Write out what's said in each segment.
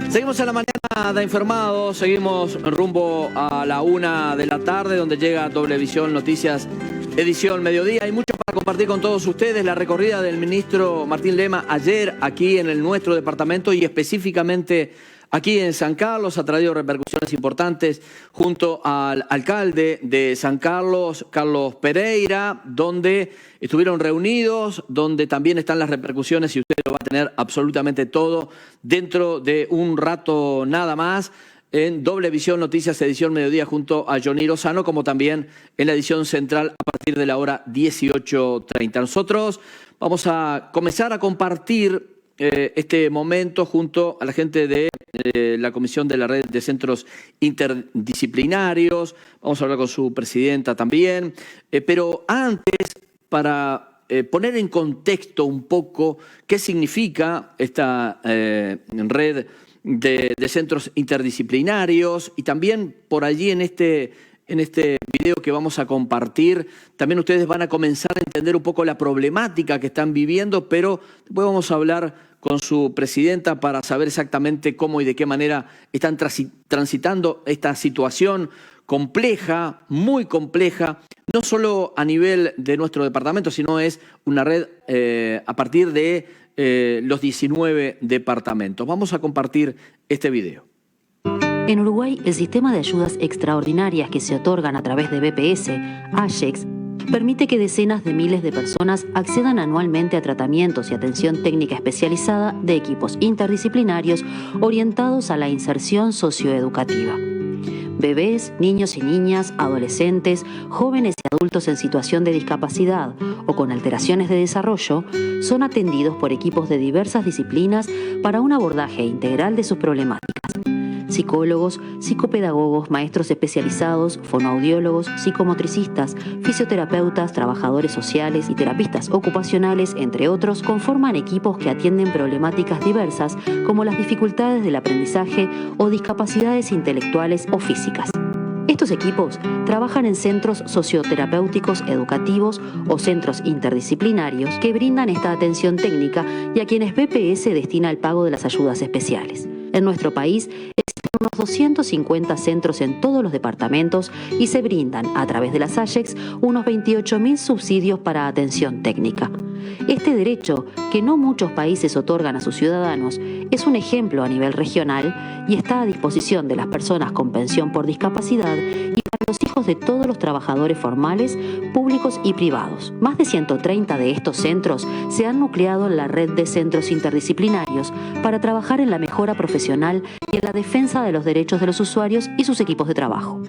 Seguimos en la mañana de Informados, seguimos rumbo a la 1 de la tarde, donde llega Doblevisión Noticias, edición mediodía. Hay mucho para compartir con todos ustedes. La recorrida del ministro Martín Lema ayer aquí en nuestro departamento y específicamente aquí en San Carlos ha traído repercusiones importantes junto al alcalde de San Carlos, Carlos Pereira, donde estuvieron reunidos, donde también están las repercusiones y usted lo va a tener absolutamente todo dentro de un rato nada más en Doblevisión Noticias, edición mediodía junto a Johnny Lozano, como también en la edición central a partir de la hora 18:30. Nosotros vamos a comenzar a compartir este momento junto a la gente de la Comisión de la Red de Centros Interdisciplinarios. Vamos a hablar con su presidenta también. Pero antes, para poner en contexto un poco qué significa esta red de centros interdisciplinarios, y también por allí en este video que vamos a compartir, también ustedes van a comenzar a entender un poco la problemática que están viviendo, pero después vamos a hablar con su presidenta para saber exactamente cómo y de qué manera están transitando esta situación compleja, muy compleja, no solo a nivel de nuestro departamento, sino es una red a partir de los 19 departamentos. Vamos a compartir este video. En Uruguay, el sistema de ayudas extraordinarias que se otorgan a través de BPS, AYEX, permite que decenas de miles de personas accedan anualmente a tratamientos y atención técnica especializada de equipos interdisciplinarios orientados a la inserción socioeducativa. Bebés, niños y niñas, adolescentes, jóvenes y adultos en situación de discapacidad o con alteraciones de desarrollo son atendidos por equipos de diversas disciplinas para un abordaje integral de sus problemáticas. Psicólogos, psicopedagogos, maestros especializados, fonoaudiólogos, psicomotricistas, fisioterapeutas, trabajadores sociales y terapistas ocupacionales, entre otros, conforman equipos que atienden problemáticas diversas como las dificultades del aprendizaje o discapacidades intelectuales o físicas. Estos equipos trabajan en centros socioterapéuticos educativos o centros interdisciplinarios que brindan esta atención técnica y a quienes BPS destina el pago de las ayudas especiales. En nuestro país existen unos 250 centros en todos los departamentos y se brindan, a través de las AYEX, unos 28.000 subsidios para atención técnica. Este derecho, que no muchos países otorgan a sus ciudadanos, es un ejemplo a nivel regional y está a disposición de las personas con pensión por discapacidad y para los hijos de todos los trabajadores formales, públicos y privados. Más de 130 de estos centros se han nucleado en la red de centros interdisciplinarios para trabajar en la mejora profesional y en la defensa de los derechos de los usuarios y sus equipos de trabajo.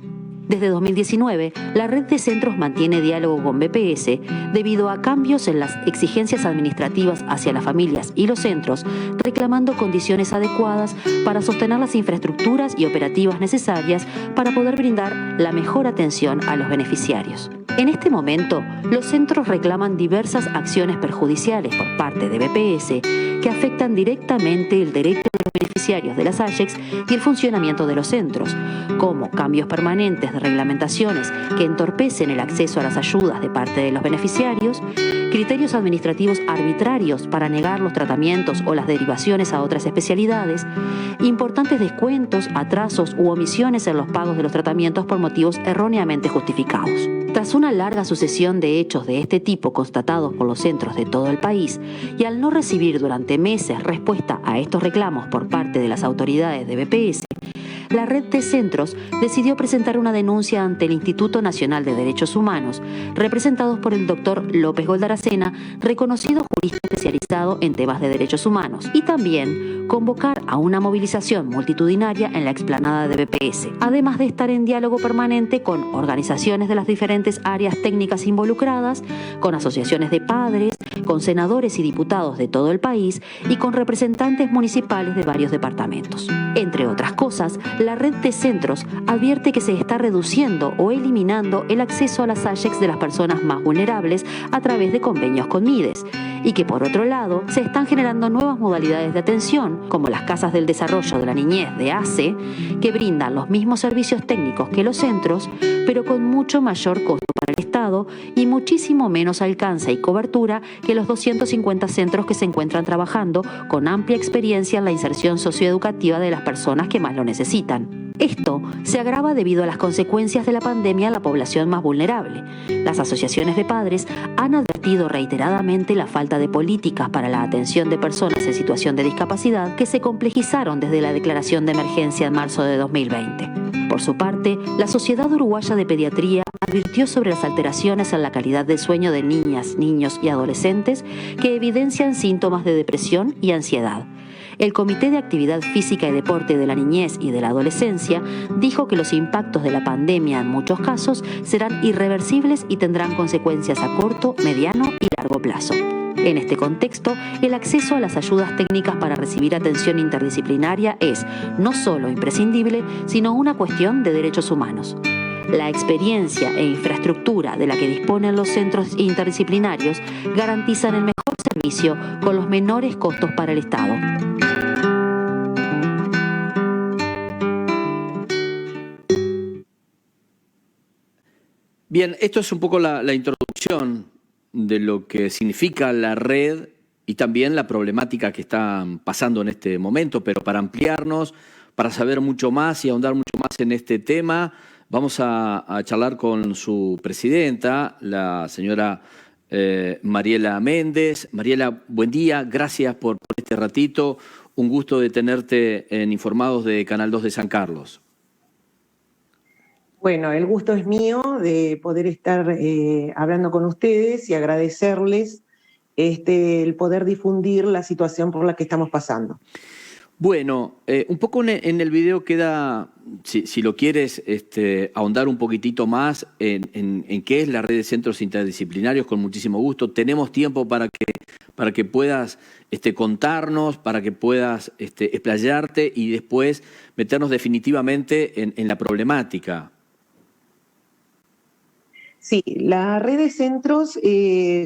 Desde 2019, la red de centros mantiene diálogo con BPS debido a cambios en las exigencias administrativas hacia las familias y los centros, reclamando condiciones adecuadas para sostener las infraestructuras y operativas necesarias para poder brindar la mejor atención a los beneficiarios. En este momento, los centros reclaman diversas acciones perjudiciales por parte de BPS que afectan directamente el derecho de los beneficiarios de las AYEX y el funcionamiento de los centros, como cambios permanentes de reglamentaciones que entorpecen el acceso a las ayudas de parte de los beneficiarios, criterios administrativos arbitrarios para negar los tratamientos o las derivaciones a otras especialidades, importantes descuentos, atrasos u omisiones en los pagos de los tratamientos por motivos erróneamente justificados. Tras una larga sucesión de hechos de este tipo constatados por los centros de todo el país y al no recibir durante meses respuesta a estos reclamos por parte de las autoridades de BPS, la red de centros decidió presentar una denuncia ante el Instituto Nacional de Derechos Humanos, representados por el doctor López Goldaracena, reconocido jurista especializado en temas de derechos humanos, y también convocar a una movilización multitudinaria en la explanada de BPS, además de estar en diálogo permanente con organizaciones de las diferentes áreas técnicas involucradas, con asociaciones de padres, con senadores y diputados de todo el país y con representantes municipales de varios departamentos. Entre otras cosas, la red de centros advierte que se está reduciendo o eliminando el acceso a las AYEX de las personas más vulnerables a través de convenios con MIDES y que, por otro lado, se están generando nuevas modalidades de atención, como las Casas del Desarrollo de la Niñez de ACE, que brindan los mismos servicios técnicos que los centros, pero con mucho mayor costo para el Estado y muchísimo menos alcance y cobertura que que los 250 centros que se encuentran trabajando con amplia experiencia en la inserción socioeducativa de las personas que más lo necesitan. Esto se agrava debido a las consecuencias de la pandemia en la población más vulnerable. Las asociaciones de padres han advertido reiteradamente la falta de políticas para la atención de personas en situación de discapacidad que se complejizaron desde la declaración de emergencia en marzo de 2020. Por su parte, la Sociedad Uruguaya de Pediatría advirtió sobre las alteraciones en la calidad del sueño de niñas, niños y adolescentes que evidencian síntomas de depresión y ansiedad. El Comité de Actividad Física y Deporte de la Niñez y de la Adolescencia dijo que los impactos de la pandemia en muchos casos serán irreversibles y tendrán consecuencias a corto, mediano y largo plazo. En este contexto, el acceso a las ayudas técnicas para recibir atención interdisciplinaria es no solo imprescindible, sino una cuestión de derechos humanos. La experiencia e infraestructura de la que disponen los centros interdisciplinarios garantizan el mejor servicio con los menores costos para el Estado. Bien, esto es un poco la introducción de lo que significa la red y también la problemática que están pasando en este momento, pero para ampliarnos, para saber mucho más y ahondar mucho más en este tema, vamos a charlar con su presidenta, la señora Mariela Méndez. Mariela, buen día, gracias por este ratito, un gusto de tenerte en Informados de Canal 2 de San Carlos. Bueno, el gusto es mío de poder estar hablando con ustedes y agradecerles el poder difundir la situación por la que estamos pasando. Bueno, un poco en el video queda, si lo quieres, ahondar un poquitito más en qué es la red de centros interdisciplinarios, con muchísimo gusto. Tenemos tiempo para que puedas contarnos, para que puedas explayarte y después meternos definitivamente en la problemática. Sí, la red de centros,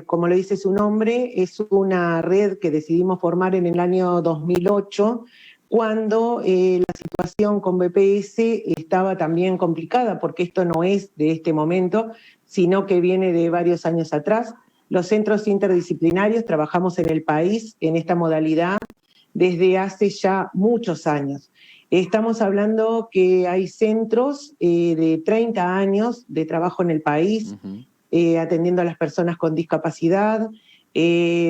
como lo dice su nombre, es una red que decidimos formar en el año 2008, cuando la situación con BPS estaba también complicada, porque esto no es de este momento, sino que viene de varios años atrás. Los centros interdisciplinarios trabajamos en el país en esta modalidad desde hace ya muchos años. Estamos hablando que hay centros de 30 años de trabajo en el país, atendiendo a las personas con discapacidad,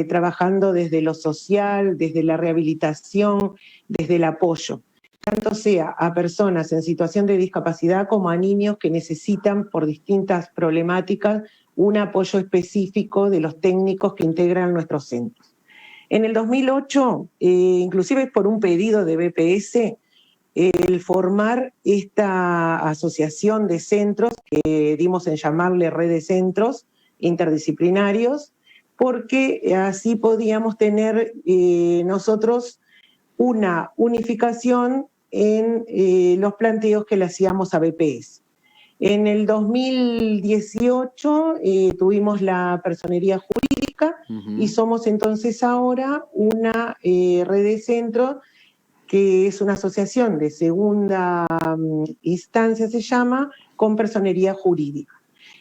trabajando desde lo social, desde la rehabilitación, desde el apoyo, tanto sea a personas en situación de discapacidad como a niños que necesitan por distintas problemáticas un apoyo específico de los técnicos que integran nuestros centros. En el 2008, inclusive por un pedido de BPS, el formar esta asociación de centros, que dimos en llamarle red de centros interdisciplinarios, porque así podíamos tener nosotros una unificación en los planteos que le hacíamos a BPS. En el 2018 tuvimos la personería jurídica y somos entonces ahora una red de centros que es una asociación de segunda instancia, se llama, con personería jurídica.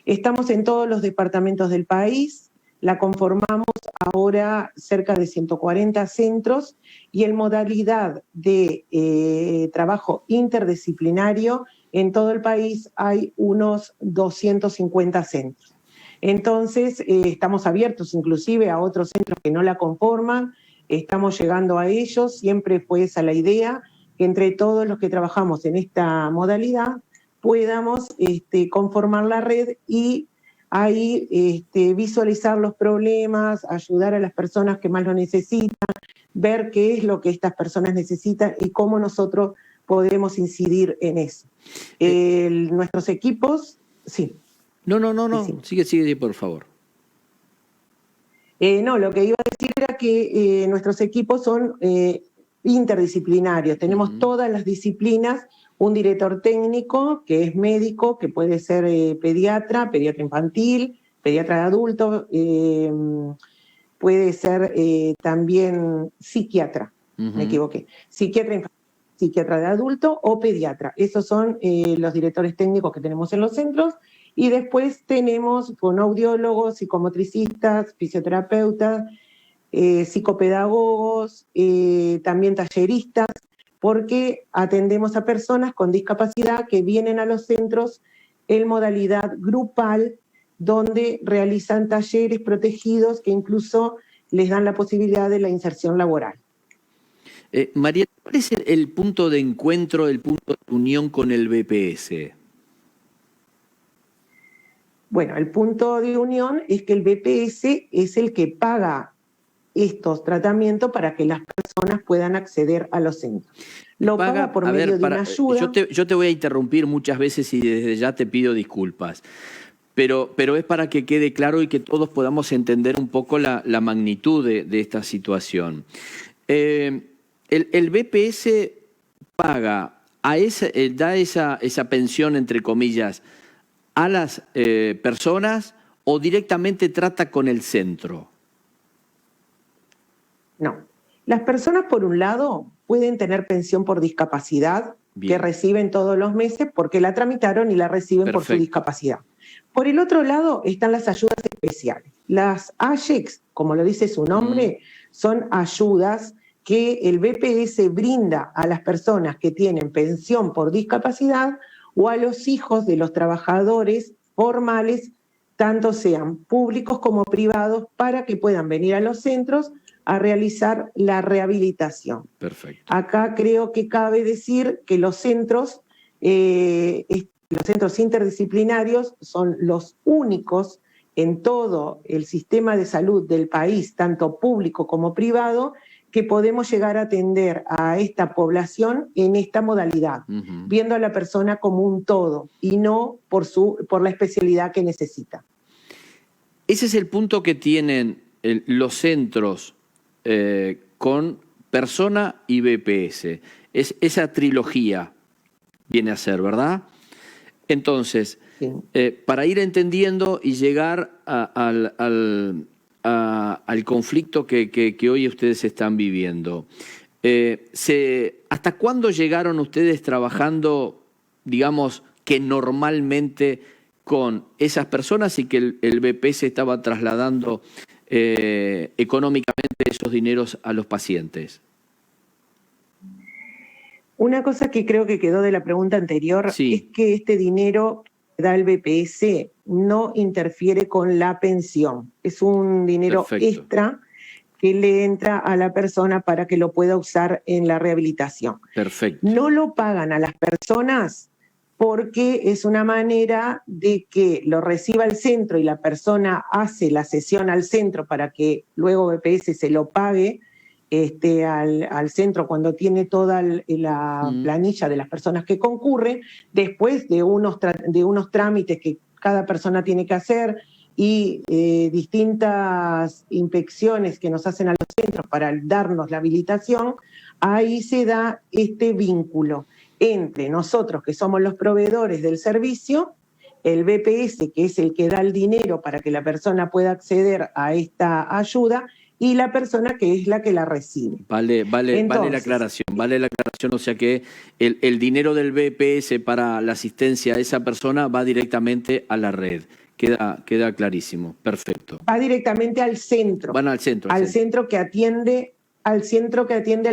Estamos en todos los departamentos del país, la conformamos ahora cerca de 140 centros y en modalidad de trabajo interdisciplinario en todo el país hay unos 250 centros. Entonces, estamos abiertos inclusive a otros centros que no la conforman. Estamos llegando a ellos, siempre fue esa la idea, que entre todos los que trabajamos en esta modalidad podamos conformar la red y ahí visualizar los problemas, ayudar a las personas que más lo necesitan, ver qué es lo que estas personas necesitan y cómo nosotros podemos incidir en eso. Nuestros equipos, sí. No, sigue, por favor. No, lo que iba a decir era que nuestros equipos son interdisciplinarios. Tenemos todas las disciplinas, un director técnico que es médico, que puede ser pediatra infantil, pediatra de adulto, puede ser también psiquiatra, me equivoqué, psiquiatra infantil, psiquiatra de adulto o pediatra. Esos son los directores técnicos que tenemos en los centros Y después tenemos fonoaudiólogos, psicomotricistas, fisioterapeutas, psicopedagogos, también talleristas, porque atendemos a personas con discapacidad que vienen a los centros en modalidad grupal, donde realizan talleres protegidos que incluso les dan la posibilidad de la inserción laboral. María, ¿cuál es el punto de encuentro, el punto de unión con el BPS? Bueno, el punto de unión es que el BPS es el que paga estos tratamientos para que las personas puedan acceder a los centros. Lo paga por medio de una ayuda. Yo te voy a interrumpir muchas veces y desde ya te pido disculpas, pero es para que quede claro y que todos podamos entender un poco la magnitud de esta situación. El BPS paga, da esa pensión, entre comillas, a las personas o directamente trata con el centro. No. Las personas, por un lado, pueden tener pensión por discapacidad, que reciben todos los meses porque la tramitaron y la reciben por su discapacidad. Por el otro lado están las ayudas especiales. Las AYEX, como lo dice su nombre, son ayudas que el BPS brinda a las personas que tienen pensión por discapacidad o a los hijos de los trabajadores formales, tanto sean públicos como privados, para que puedan venir a los centros a realizar la rehabilitación. Perfecto. Acá creo que cabe decir que los centros interdisciplinarios son los únicos en todo el sistema de salud del país, tanto público como privado, que podemos llegar a atender a esta población en esta modalidad, viendo a la persona como un todo y no por la especialidad que necesita. Ese es el punto que tienen los centros con persona y BPS. Esa trilogía viene a ser, ¿verdad? Entonces, sí. Para ir entendiendo y llegar al conflicto que hoy ustedes están viviendo, ¿hasta cuándo llegaron ustedes trabajando, digamos, que normalmente con esas personas y que el BPS estaba trasladando económicamente esos dineros a los pacientes? Una cosa que creo que quedó de la pregunta anterior, sí, es que este dinero que da el BPS no interfiere con la pensión. Es un dinero extra que le entra a la persona para que lo pueda usar en la rehabilitación. Perfecto. No lo pagan a las personas porque es una manera de que lo reciba el centro y la persona hace la sesión al centro para que luego BPS se lo pague al centro cuando tiene toda la planilla de las personas que concurren, después de unos trámites que cada persona tiene que hacer y distintas inspecciones que nos hacen a los centros para darnos la habilitación, ahí se da este vínculo entre nosotros, que somos los proveedores del servicio, el BPS, que es el que da el dinero para que la persona pueda acceder a esta ayuda, y la persona que es la que la recibe. Vale la aclaración, o sea que el dinero del BPS para la asistencia a esa persona va directamente a la red. Queda clarísimo, perfecto. Va directamente al centro. Van al centro. Al centro que atiende al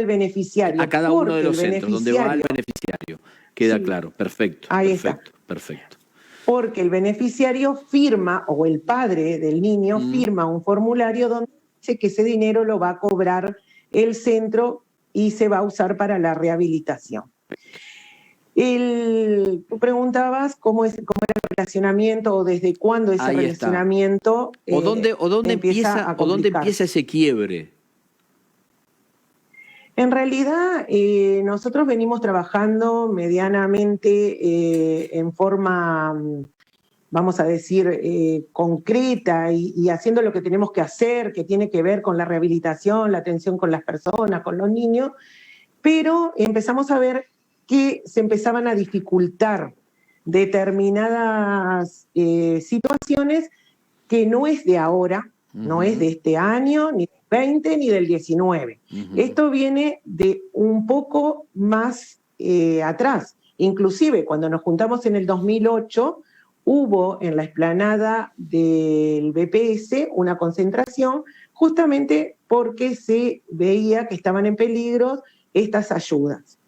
beneficiario. A cada uno de los centros donde va el beneficiario. Queda claro, perfecto. Ahí está. Perfecto. Porque el beneficiario firma, o el padre del niño firma un formulario donde dice que ese dinero lo va a cobrar el centro y se va a usar para la rehabilitación. Tú preguntabas cómo era el relacionamiento o desde cuándo ese relacionamiento o dónde empieza ese quiebre. En realidad, nosotros venimos trabajando medianamente en forma, vamos a decir, concreta y haciendo lo que tenemos que hacer, que tiene que ver con la rehabilitación, la atención con las personas, con los niños, pero empezamos a ver que se empezaban a dificultar determinadas situaciones que no es de ahora, no es de este año, ni del 20, ni del 19. Esto viene de un poco más atrás. Inclusive, cuando nos juntamos en el 2008, hubo en la explanada del BPS una concentración justamente porque se veía que estaban en peligro estas ayudas.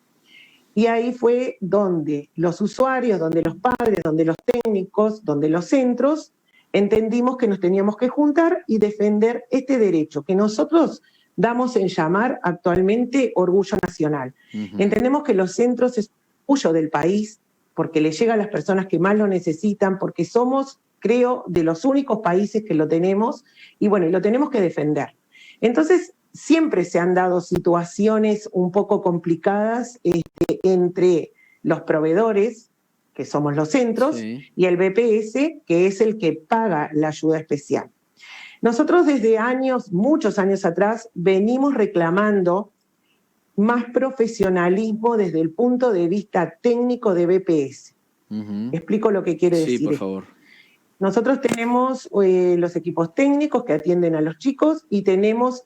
Y ahí fue donde los usuarios, donde los padres, donde los técnicos, donde los centros, entendimos que nos teníamos que juntar y defender este derecho que nosotros damos en llamar actualmente orgullo nacional. Entendemos que los centros es orgullo del país, porque le llega a las personas que más lo necesitan, porque somos, creo, de los únicos países que lo tenemos, y bueno, y lo tenemos que defender. Entonces, siempre se han dado situaciones un poco complicadas entre los proveedores, que somos los centros, sí, y el BPS, que es el que paga la ayuda especial. Nosotros desde años, muchos años atrás, venimos reclamando más profesionalismo desde el punto de vista técnico de BPS. Explico lo que quiere decir. Sí, por favor. Nosotros tenemos los equipos técnicos que atienden a los chicos y tenemos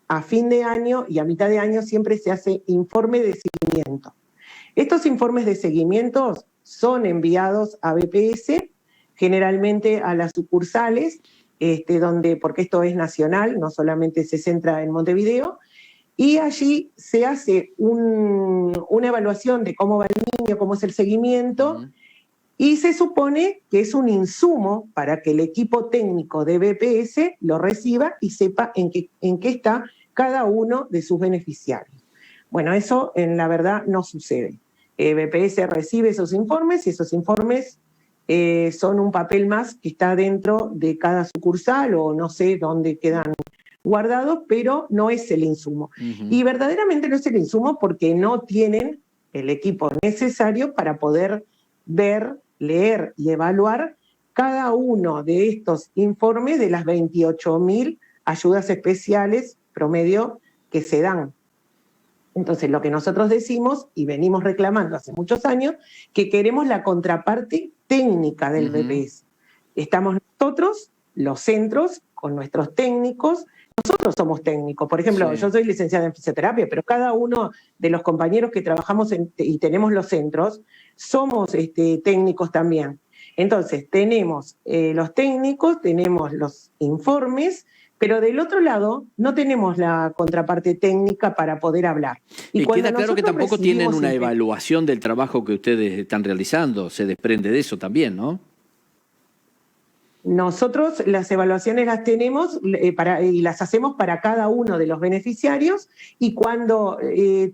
a fin de año y a mitad de año siempre se hace informe de seguimiento. Estos informes de seguimiento son enviados a BPS, generalmente a las sucursales, porque esto es nacional, no solamente se centra en Montevideo, y allí se hace una evaluación de cómo va el niño, cómo es el seguimiento, y se supone que es un insumo para que el equipo técnico de BPS lo reciba y sepa en qué está cada uno de sus beneficiarios. Bueno, eso en la verdad no sucede. BPS recibe esos informes y esos informes son un papel más que está dentro de cada sucursal o no sé dónde quedan guardados, pero no es el insumo. Y verdaderamente no es el insumo porque no tienen el equipo necesario para poder ver, leer y evaluar cada uno de estos informes de las 28.000 ayudas especiales promedio que se dan. Entonces, lo que nosotros decimos, y venimos reclamando hace muchos años, que queremos la contraparte técnica del BPS. Estamos nosotros, los centros, con nuestros técnicos. Nosotros somos técnicos. Por ejemplo, yo soy licenciada en fisioterapia, pero cada uno de los compañeros que trabajamos y tenemos los centros, somos técnicos también. Entonces, tenemos los técnicos, tenemos los informes, pero del otro lado no tenemos la contraparte técnica para poder hablar. Y queda claro que tampoco tienen una evaluación del trabajo que ustedes están realizando, se desprende de eso también, ¿no? Nosotros las evaluaciones las tenemos y las hacemos para cada uno de los beneficiarios, y cuando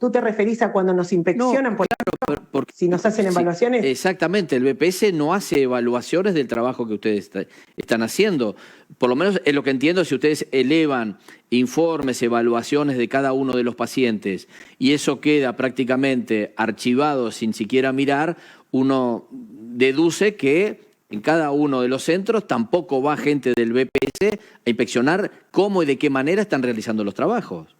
tú te referís a cuando nos inspeccionan, no, claro, porque, si nos hacen evaluaciones. Sí, exactamente, el BPS no hace evaluaciones del trabajo que ustedes están haciendo. Por lo menos es lo que entiendo, si ustedes elevan informes, evaluaciones de cada uno de los pacientes y eso queda prácticamente archivado sin siquiera mirar, uno deduce que en cada uno de los centros tampoco va gente del BPS a inspeccionar cómo y de qué manera están realizando los trabajos.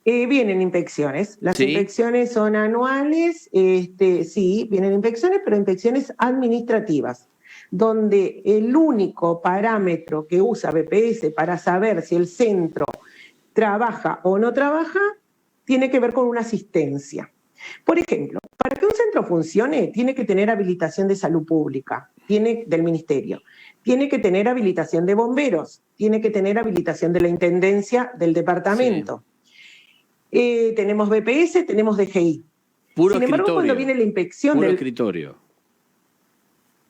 Vienen inspecciones. Las inspecciones son anuales, sí, vienen inspecciones, pero inspecciones administrativas, donde el único parámetro que usa BPS para saber si el centro trabaja o no trabaja tiene que ver con una asistencia. Por ejemplo, para que un centro funcione, tiene que tener habilitación de salud pública, del ministerio, tiene que tener habilitación de bomberos, tiene que tener habilitación de la intendencia del departamento. Sí. Tenemos BPS, tenemos DGI. Puro Sin embargo, cuando viene la inspección puro escritorio.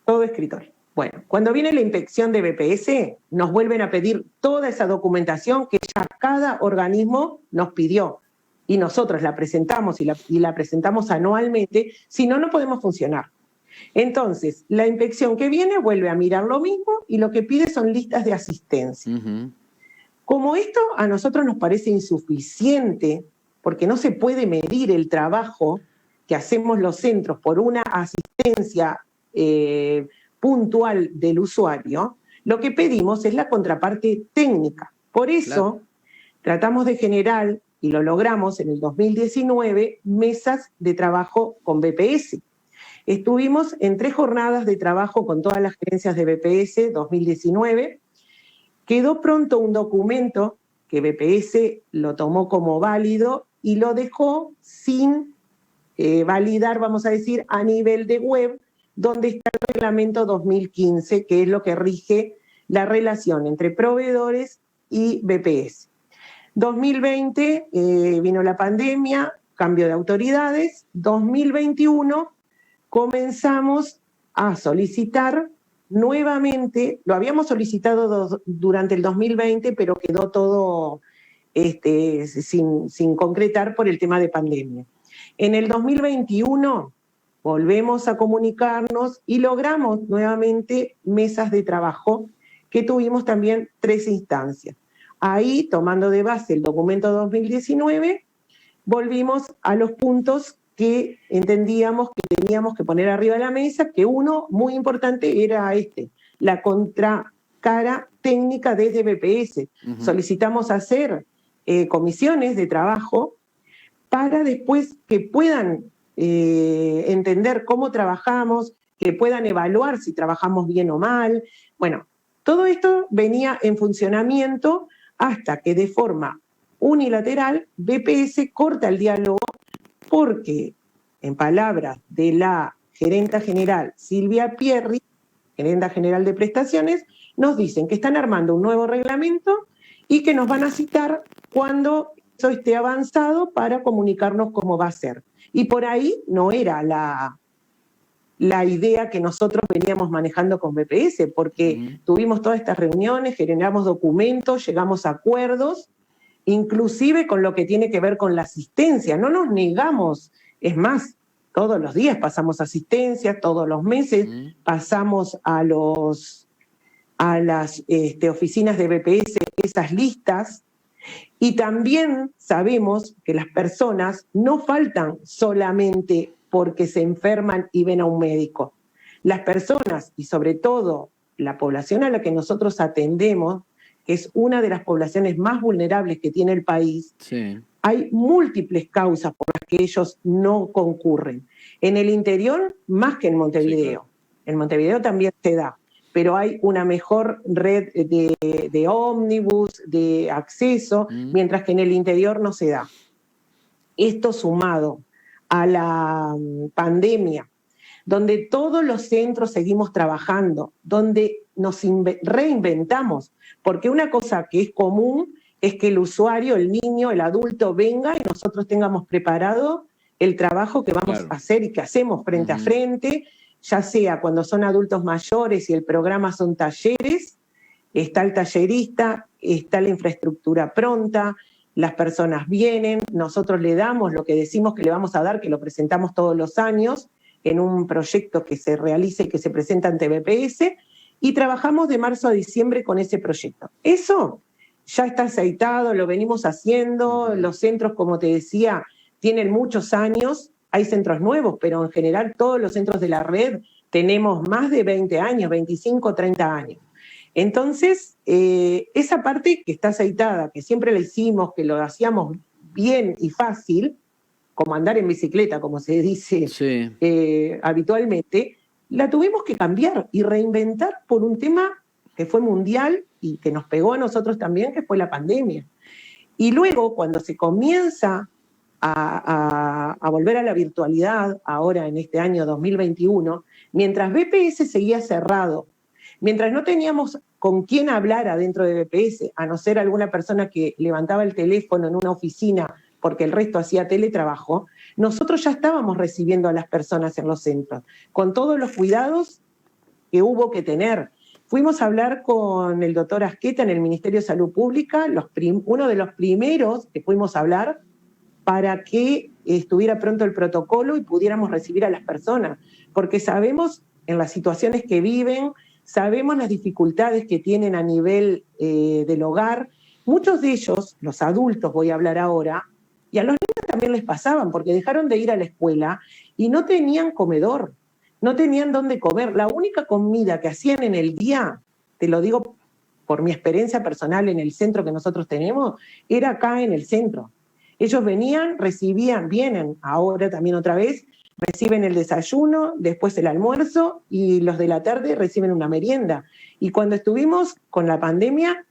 Todo escritorio. Bueno, cuando viene la inspección de BPS, nos vuelven a pedir toda esa documentación que ya cada organismo nos pidió. Y nosotros la presentamos y la presentamos anualmente, si no, no podemos funcionar. Entonces, la inspección que viene vuelve a mirar lo mismo y lo que pide son listas de asistencia. Como esto a nosotros nos parece insuficiente, porque no se puede medir el trabajo que hacemos los centros por una asistencia puntual del usuario, lo que pedimos es la contraparte técnica. Por eso tratamos de generar, y lo logramos en el 2019, mesas de trabajo con BPS. Estuvimos en 3 jornadas de trabajo con todas las gerencias de BPS 2019. Quedó pronto un documento que BPS lo tomó como válido y lo dejó sin validar, vamos a decir, a nivel de web, donde está el reglamento 2015, que es lo que rige la relación entre proveedores y BPS. 2020 vino la pandemia, cambio de autoridades. 2021 comenzamos a solicitar nuevamente, lo habíamos solicitado durante el 2020, pero quedó todo sin concretar por el tema de pandemia. En el 2021 volvemos a comunicarnos y logramos nuevamente mesas de trabajo que tuvimos también 3 instancias. Ahí, tomando de base el documento 2019, volvimos a los puntos que entendíamos que teníamos que poner arriba de la mesa, que uno muy importante era la contracara técnica desde BPS. Uh-huh. Solicitamos hacer comisiones de trabajo para después que puedan entender cómo trabajamos, que puedan evaluar si trabajamos bien o mal. Bueno, todo esto venía en funcionamiento hasta que de forma unilateral BPS corta el diálogo porque, en palabras de la gerenta general Silvia Pierri, gerenta general de prestaciones, nos dicen que están armando un nuevo reglamento y que nos van a citar cuando eso esté avanzado para comunicarnos cómo va a ser. Y por ahí no era la idea que nosotros veníamos manejando con BPS, porque tuvimos todas estas reuniones, generamos documentos, llegamos a acuerdos, inclusive con lo que tiene que ver con la asistencia. No nos negamos, es más, todos los días pasamos asistencia, todos los meses pasamos a las oficinas de BPS esas listas, y también sabemos que las personas no faltan solamente porque se enferman y ven a un médico. Las personas, y sobre todo la población a la que nosotros atendemos, que es una de las poblaciones más vulnerables que tiene el país, sí, hay múltiples causas por las que ellos no concurren. En el interior, más que en Montevideo. Sí, claro. En Montevideo también se da, pero hay una mejor red de ómnibus, de acceso, mientras que en el interior no se da. Esto sumado a la pandemia, donde todos los centros seguimos trabajando, donde nos reinventamos, porque una cosa que es común es que el usuario, el niño, el adulto venga y nosotros tengamos preparado el trabajo que vamos a hacer y que hacemos frente a frente, ya sea cuando son adultos mayores y el programa son talleres, está el tallerista, está la infraestructura pronta, las personas vienen, nosotros le damos lo que decimos que le vamos a dar, que lo presentamos todos los años en un proyecto que se realiza y que se presenta ante BPS, y trabajamos de marzo a diciembre con ese proyecto. Eso ya está aceitado, lo venimos haciendo, los centros, como te decía, tienen muchos años, hay centros nuevos, pero en general todos los centros de la red tenemos más de 20 años, 25, 30 años. Entonces, esa parte que está aceitada, que siempre la hicimos, que lo hacíamos bien y fácil, como andar en bicicleta, como se dice habitualmente, la tuvimos que cambiar y reinventar por un tema que fue mundial y que nos pegó a nosotros también, que fue la pandemia. Y luego, cuando se comienza a volver a la virtualidad, ahora en este año 2021, mientras BPS seguía cerrado, mientras no teníamos con quién hablar adentro de BPS, a no ser alguna persona que levantaba el teléfono en una oficina porque el resto hacía teletrabajo, nosotros ya estábamos recibiendo a las personas en los centros, con todos los cuidados que hubo que tener. Fuimos a hablar con el doctor Asqueta en el Ministerio de Salud Pública, uno de los primeros que fuimos a hablar para que estuviera pronto el protocolo y pudiéramos recibir a las personas, porque sabemos en las situaciones que viven, sabemos las dificultades que tienen a nivel del hogar. Muchos de ellos, los adultos voy a hablar ahora, y a los niños también les pasaban, porque dejaron de ir a la escuela y no tenían comedor, no tenían dónde comer. La única comida que hacían en el día, te lo digo por mi experiencia personal en el centro que nosotros tenemos, era acá en el centro. Ellos venían, vienen ahora también otra vez, reciben el desayuno, después el almuerzo y los de la tarde reciben una merienda. Y cuando estuvimos con la pandemia,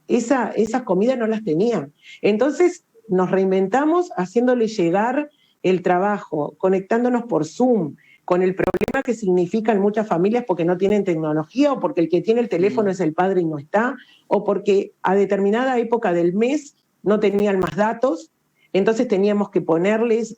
esas comidas no las tenían. Entonces nos reinventamos haciéndole llegar el trabajo, conectándonos por Zoom, con el problema que significan muchas familias porque no tienen tecnología o porque el que tiene el teléfono es el padre y no está, o porque a determinada época del mes no tenían más datos, entonces teníamos que ponerles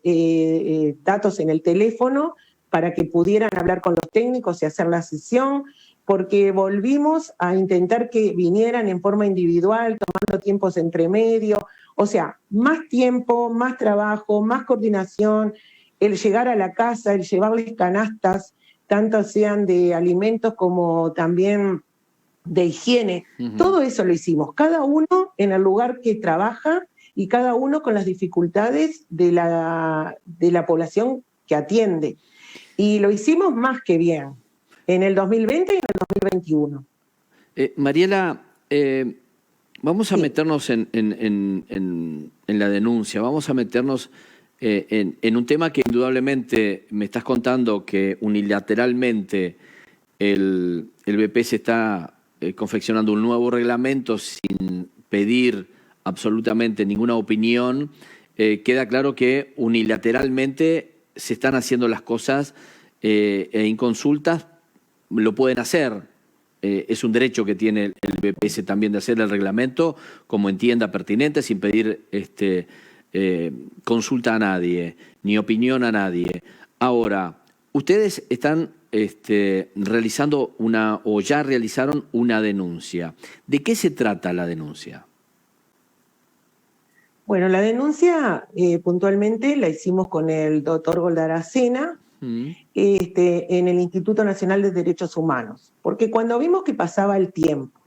datos en el teléfono para que pudieran hablar con los técnicos y hacer la sesión, porque volvimos a intentar que vinieran en forma individual, tomando tiempos entre medio, o sea, más tiempo, más trabajo, más coordinación, el llegar a la casa, el llevarles canastas, tanto sean de alimentos como también de higiene, todo eso lo hicimos, cada uno en el lugar que trabaja y cada uno con las dificultades de la población que atiende. Y lo hicimos más que bien, en el 2020 y en el 2021. Mariela, vamos a meternos en la denuncia, vamos a meternos en un tema que indudablemente me estás contando que unilateralmente el BPS está confeccionando un nuevo reglamento sin pedir absolutamente ninguna opinión. Queda claro que unilateralmente se están haciendo las cosas en consultas, lo pueden hacer. Es un derecho que tiene el BPS también de hacer el reglamento como entienda pertinente, sin pedir consulta a nadie, ni opinión a nadie. Ahora, ustedes están realizando o ya realizaron una denuncia. ¿De qué se trata la denuncia? Bueno, la denuncia puntualmente la hicimos con el doctor Goldaracena en el Instituto Nacional de Derechos Humanos, porque cuando vimos que pasaba el tiempo,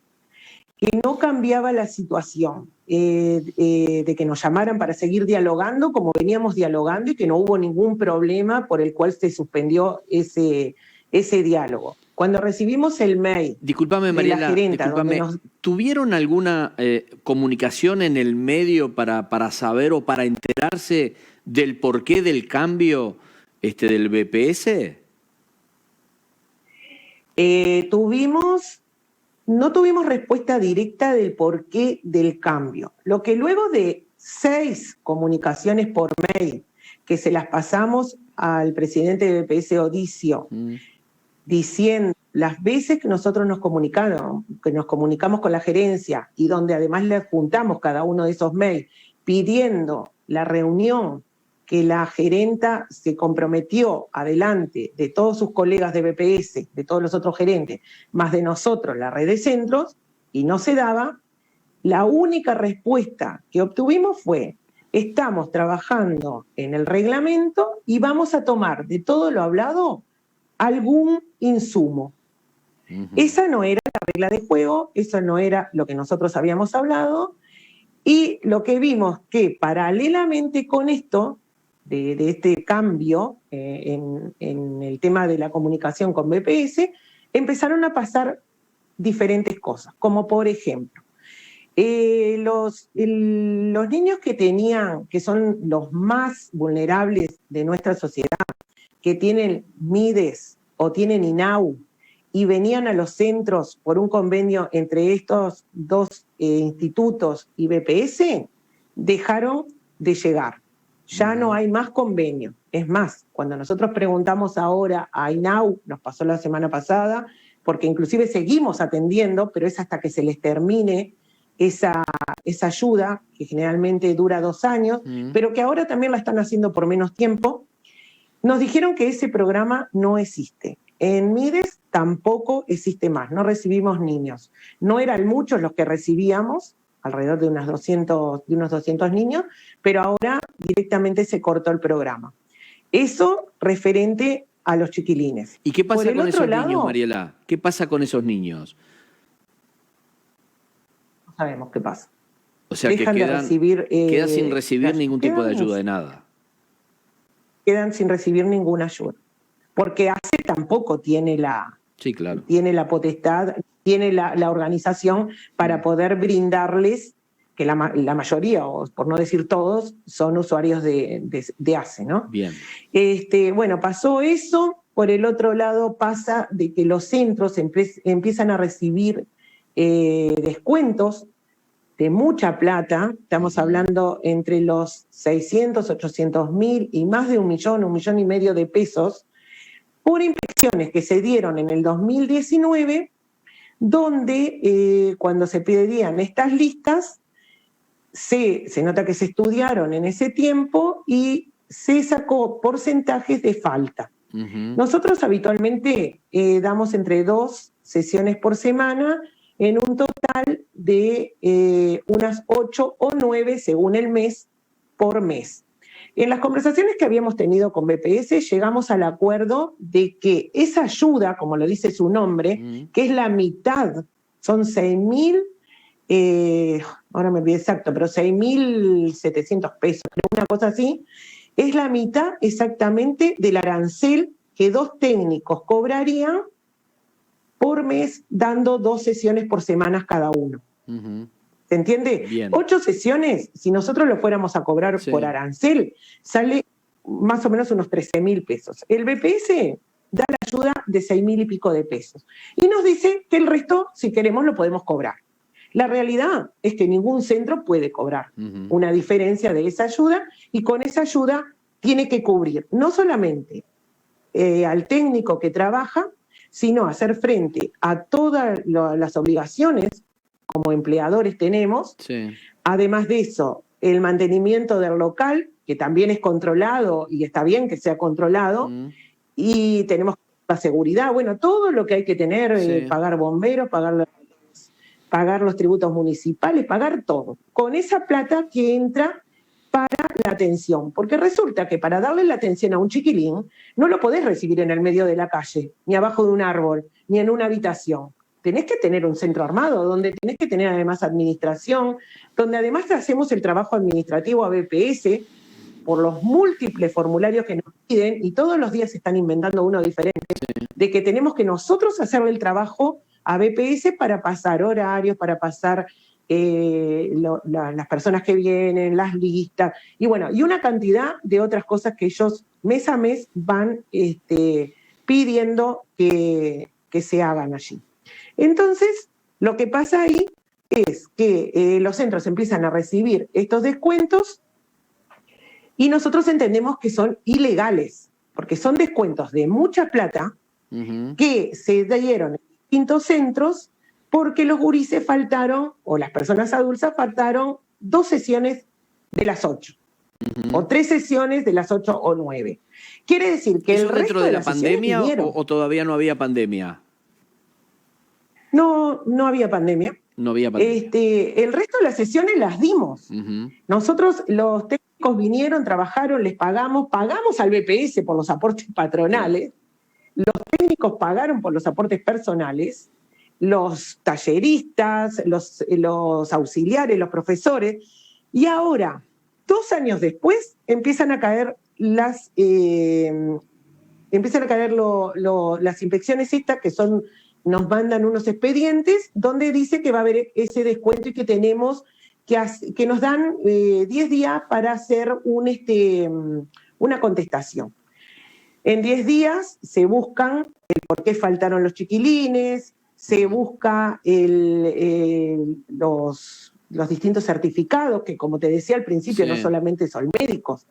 que no cambiaba la situación, de que nos llamaran para seguir dialogando como veníamos dialogando y que no hubo ningún problema por el cual se suspendió ese diálogo. Cuando recibimos el mail discúlpame, Mariela, de la gerenta, discúlpame, ¿tuvieron alguna comunicación en el medio para saber o para enterarse del porqué del cambio del BPS? No tuvimos respuesta directa del porqué del cambio. Lo que luego de 6 comunicaciones por mail que se las pasamos al presidente de BPS, Odicio, diciendo las veces que nosotros nos comunicamos con la gerencia y donde además le adjuntamos cada uno de esos mails pidiendo la reunión que la gerenta se comprometió adelante de todos sus colegas de BPS, de todos los otros gerentes, más de nosotros, la red de centros, y no se daba, la única respuesta que obtuvimos fue: estamos trabajando en el reglamento y vamos a tomar de todo lo hablado algún insumo. Esa no era la regla de juego, eso no era lo que nosotros habíamos hablado, y lo que vimos que paralelamente con esto, de este cambio en el tema de la comunicación con BPS, empezaron a pasar diferentes cosas, como por ejemplo, los niños que son los más vulnerables de nuestra sociedad, que tienen MIDES o tienen INAU y venían a los centros por un convenio entre estos dos institutos y BPS, dejaron de llegar. Ya no hay más convenio. Es más, cuando nosotros preguntamos ahora a INAU, nos pasó la semana pasada, porque inclusive seguimos atendiendo, pero es hasta que se les termine esa ayuda, que generalmente dura 2 años, pero que ahora también la están haciendo por menos tiempo. Nos dijeron que ese programa no existe. En MIDES tampoco existe más, no recibimos niños. No eran muchos los que recibíamos, alrededor de unos 200 niños, pero ahora directamente se cortó el programa. Eso referente a los chiquilines. ¿Y qué pasa con esos niños, Mariela? ¿Qué pasa con esos niños? No sabemos qué pasa. O sea, que quedan sin recibir ningún tipo de ayuda de nada. Quedan sin recibir ninguna ayuda. Porque ACE tampoco tiene tiene la potestad, tiene la organización para poder brindarles, que la mayoría, o por no decir todos, son usuarios de ACE, ¿no? Bien. Bueno, pasó eso. Por el otro lado pasa de que los centros empiezan a recibir descuentos de mucha plata. Estamos hablando entre los 600, 800 mil y más de 1 millón y medio de pesos, por inspecciones que se dieron en el 2019, donde cuando se pedían estas listas, se nota que se estudiaron en ese tiempo y se sacó porcentajes de falta. Nosotros habitualmente damos entre 2 sesiones por semana en un total de unas 8 o 9 según el mes por mes. En las conversaciones que habíamos tenido con BPS llegamos al acuerdo de que esa ayuda, como lo dice su nombre, que es la mitad, son 6.000, ahora me olvidé exacto, pero 6.700 pesos, una cosa así, es la mitad exactamente del arancel que 2 técnicos cobrarían por mes, dando 2 sesiones por semana cada uno. ¿Se entiende? Bien. 8 sesiones, si nosotros lo fuéramos a cobrar por arancel, sale más o menos unos 13.000 pesos. El BPS da la ayuda de 6.000 y pico de pesos. Y nos dice que el resto, si queremos, lo podemos cobrar. La realidad es que ningún centro puede cobrar una diferencia de esa ayuda, y con esa ayuda tiene que cubrir no solamente al técnico que trabaja, sino hacer frente a todas las obligaciones como empleadores tenemos. Sí. Además de eso, el mantenimiento del local, que también es controlado y está bien que sea controlado, y tenemos la seguridad, bueno, todo lo que hay que tener, sí. Pagar bomberos, pagar los tributos municipales, pagar todo, con esa plata que entra para la atención, porque resulta que para darle la atención a un chiquilín no lo podés recibir en el medio de la calle, ni abajo de un árbol, ni en una habitación. Tenés que tener un centro armado, donde tenés que tener además administración, donde además hacemos el trabajo administrativo a BPS por los múltiples formularios que nos piden, y todos los días se están inventando uno diferente, de que tenemos que nosotros hacerle el trabajo a BPS para pasar horarios, para pasar las personas que vienen, las listas, y bueno, y una cantidad de otras cosas que ellos mes a mes van pidiendo que se hagan allí. Entonces, lo que pasa ahí es que los centros empiezan a recibir estos descuentos y nosotros entendemos que son ilegales, porque son descuentos de mucha plata que se dieron en distintos centros porque los gurises faltaron, o las personas adultas faltaron 2 sesiones de las 8, o 3 sesiones de las 8 o 9. Quiere decir que el resto dentro de la las pandemia vinieron. o todavía no había pandemia? No había pandemia. No había pandemia. El resto de las sesiones las dimos. Nosotros, los técnicos vinieron, trabajaron, les pagamos al BPS por los aportes patronales, los técnicos pagaron por los aportes personales, los talleristas, los auxiliares, los profesores, y ahora, 2 años después, empiezan a caer las inspecciones estas que son... Nos mandan unos expedientes donde dice que va a haber ese descuento y que tenemos que nos dan 10 días para hacer una contestación. En 10 días se buscan el por qué faltaron los chiquilines, se busca los distintos certificados, que como te decía al principio, sí, no solamente son médicos.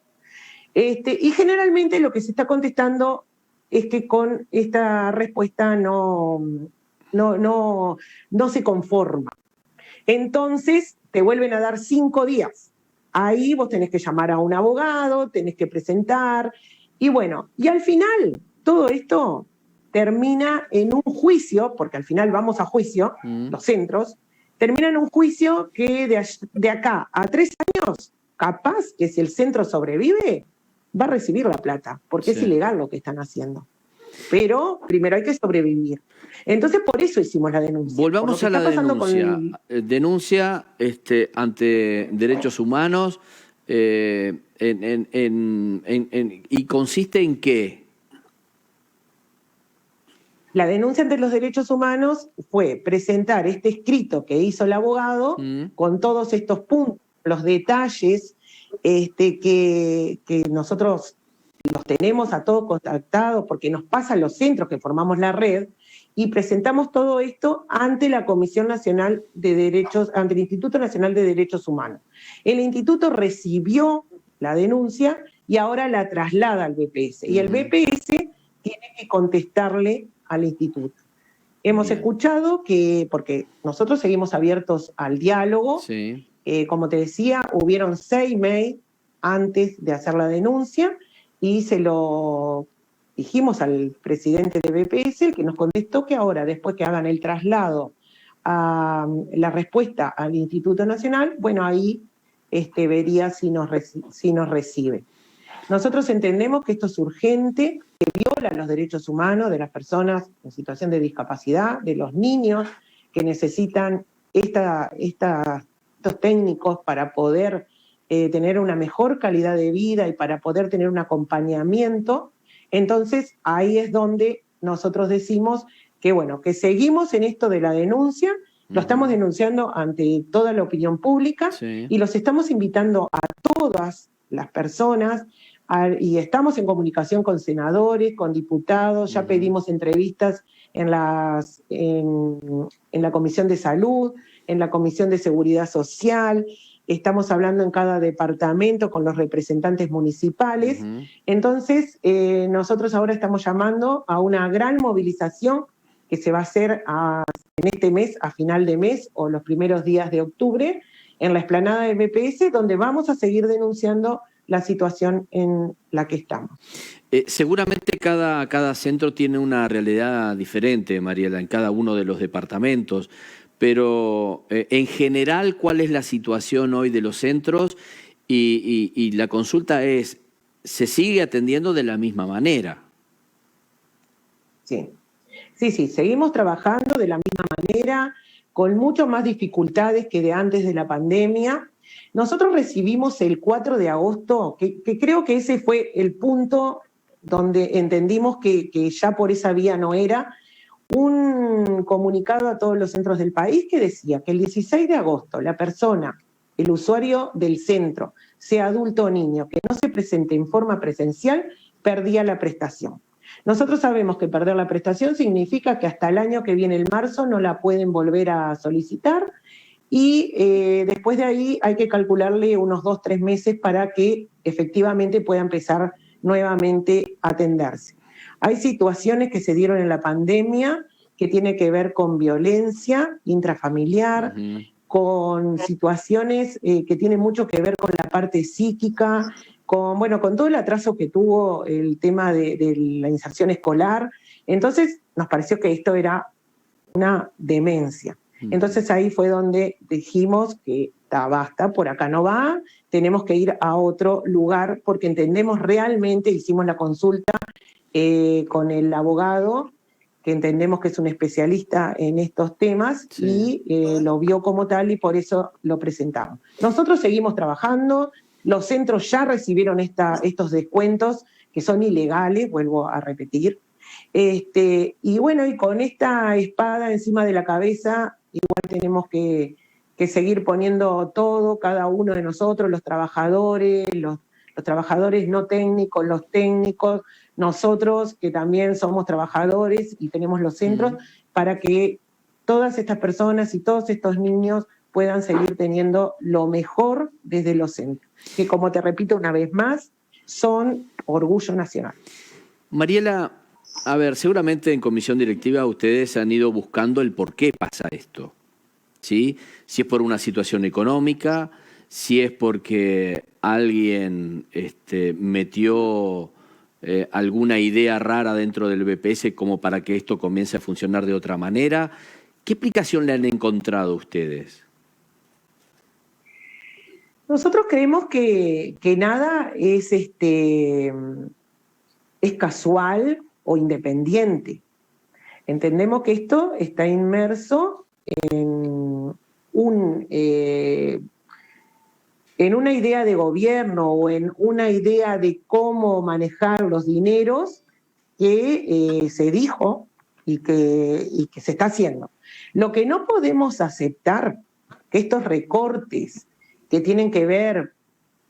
Y generalmente lo que se está contestando es que con esta respuesta no se conforma. Entonces, te vuelven a dar 5 días. Ahí vos tenés que llamar a un abogado, tenés que presentar, y bueno, y al final, todo esto termina en un juicio, porque al final vamos a juicio, los centros, termina en un juicio que de acá a 3 años, capaz que si el centro sobrevive, va a recibir la plata, porque sí, es ilegal lo que están haciendo. Pero primero hay que sobrevivir. Entonces, por eso hicimos la denuncia. Volvamos a la denuncia. Denuncia ante Derechos Humanos, ¿y consiste en qué? La denuncia ante los derechos humanos fue presentar este escrito que hizo el abogado con todos estos puntos, los detalles que nosotros los tenemos a todos contactados porque nos pasan los centros que formamos la red, y presentamos todo esto ante la Comisión Nacional de Derechos, ante el Instituto Nacional de Derechos Humanos. El instituto recibió la denuncia y ahora la traslada al BPS. Y el BPS tiene que contestarle al instituto. Hemos escuchado que, porque nosotros seguimos abiertos al diálogo, Sí. Como te decía, hubieron 6 mails antes de hacer la denuncia y se lo dijimos al presidente de BPS, el que nos contestó que ahora, después que hagan el traslado a la respuesta al Instituto Nacional, bueno, ahí vería si nos recibe. Nosotros entendemos que esto es urgente, que viola los derechos humanos de las personas en situación de discapacidad, de los niños que necesitan estos técnicos para poder tener una mejor calidad de vida y para poder tener un acompañamiento. Entonces, ahí es donde nosotros decimos que, bueno, que seguimos en esto de la denuncia, lo estamos denunciando ante toda la opinión pública y los estamos invitando a todas las personas y estamos en comunicación con senadores, con diputados, ya pedimos entrevistas en la Comisión de Salud, en la Comisión de Seguridad Social, estamos hablando en cada departamento con los representantes municipales. Entonces, nosotros ahora estamos llamando a una gran movilización que se va a hacer en este mes, a final de mes o los primeros días de octubre, en la explanada del BPS, donde vamos a seguir denunciando la situación en la que estamos. Seguramente cada centro tiene una realidad diferente, Mariela, en cada uno de los departamentos, pero en general, ¿cuál es la situación hoy de los centros? Y la consulta es, ¿se sigue atendiendo de la misma manera? Sí, seguimos trabajando de la misma manera, con mucho más dificultades que de antes de la pandemia. Nosotros recibimos el 4 de agosto, que creo que ese fue el punto donde entendimos que ya por esa vía no era, un comunicado a todos los centros del país que decía que el 16 de agosto la persona, el usuario del centro, sea adulto o niño, que no se presente en forma presencial, perdía la prestación. Nosotros sabemos que perder la prestación significa que hasta el año que viene, el marzo, no la pueden volver a solicitar y después de ahí hay que calcularle unos 2-3 meses para que efectivamente pueda empezar nuevamente a atenderse. Hay situaciones que se dieron en la pandemia que tiene que ver con violencia intrafamiliar, con situaciones que tienen mucho que ver con la parte psíquica, con todo el atraso que tuvo el tema de la inserción escolar. Entonces nos pareció que esto era una demencia. Entonces ahí fue donde dijimos que basta, por acá no va, tenemos que ir a otro lugar porque entendemos realmente, hicimos la consulta con el abogado, que entendemos que es un especialista en estos temas, y lo vio como tal y por eso lo presentamos. Nosotros seguimos trabajando, los centros ya recibieron estos descuentos que son ilegales, vuelvo a repetir, y con esta espada encima de la cabeza, igual tenemos que seguir poniendo todo, cada uno de nosotros, los trabajadores, los trabajadores no técnicos, los técnicos, nosotros que también somos trabajadores y tenemos los centros, para que todas estas personas y todos estos niños puedan seguir teniendo lo mejor desde los centros, que como te repito una vez más, son orgullo nacional. Mariela, a ver, seguramente en comisión directiva ustedes han ido buscando el por qué pasa esto, ¿sí? Si es por una situación económica, si es porque alguien metió alguna idea rara dentro del BPS como para que esto comience a funcionar de otra manera. ¿Qué explicación le han encontrado ustedes? Nosotros creemos que nada es casual o independiente. Entendemos que esto está inmerso en una idea de gobierno o en una idea de cómo manejar los dineros que se dijo y que se está haciendo. Lo que no podemos aceptar, que estos recortes que tienen que ver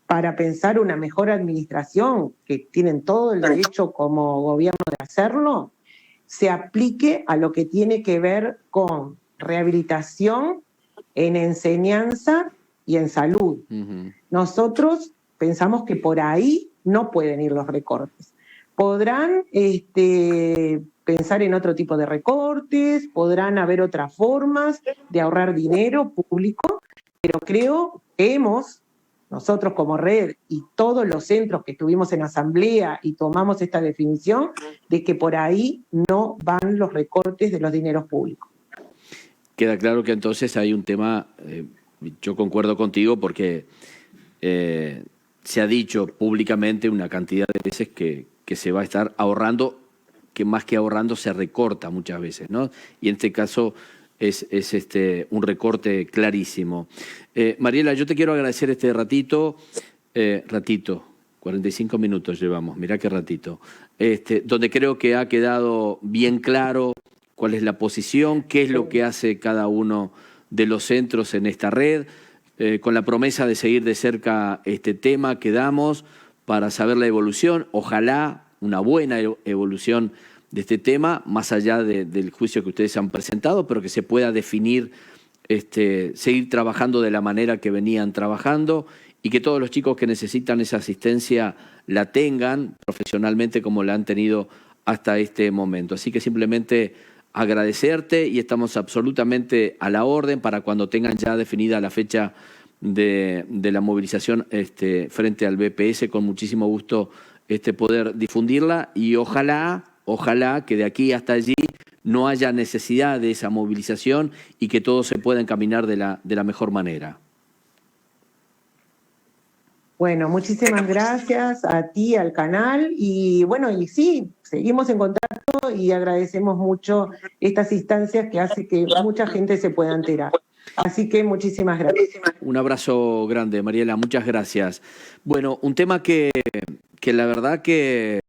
para pensar una mejor administración, que tienen todo el derecho como gobierno de hacerlo, se aplique a lo que tiene que ver con rehabilitación, en enseñanza y en salud. Nosotros pensamos que por ahí no pueden ir los recortes, podrán pensar en otro tipo de recortes, podrán haber otras formas de ahorrar dinero público, pero creo que nosotros como red y todos los centros que estuvimos en asamblea y tomamos esta definición, de que por ahí no van los recortes de los dineros públicos. Queda claro que entonces hay un tema, yo concuerdo contigo porque se ha dicho públicamente una cantidad de veces que se va a estar ahorrando, que más que ahorrando se recorta muchas veces, ¿no? Y en este caso es un recorte clarísimo. Mariela, yo te quiero agradecer este ratito, 45 minutos llevamos, mirá qué ratito, donde creo que ha quedado bien claro cuál es la posición, qué es lo que hace cada uno de los centros en esta red, con la promesa de seguir de cerca este tema que damos para saber la evolución, ojalá una buena evolución de este tema, más allá del juicio que ustedes han presentado, pero que se pueda definir, seguir trabajando de la manera que venían trabajando y que todos los chicos que necesitan esa asistencia la tengan profesionalmente como la han tenido hasta este momento. Así que simplemente agradecerte y estamos absolutamente a la orden para cuando tengan ya definida la fecha de la movilización frente al BPS, con muchísimo gusto poder difundirla y ojalá que de aquí hasta allí no haya necesidad de esa movilización y que todo se pueda encaminar de la mejor manera. Bueno, muchísimas gracias a ti, al canal, y bueno, y sí, seguimos en contacto y agradecemos mucho estas instancias que hace que mucha gente se pueda enterar. Así que muchísimas gracias. Un abrazo grande, Mariela, muchas gracias. Bueno, un tema que la verdad que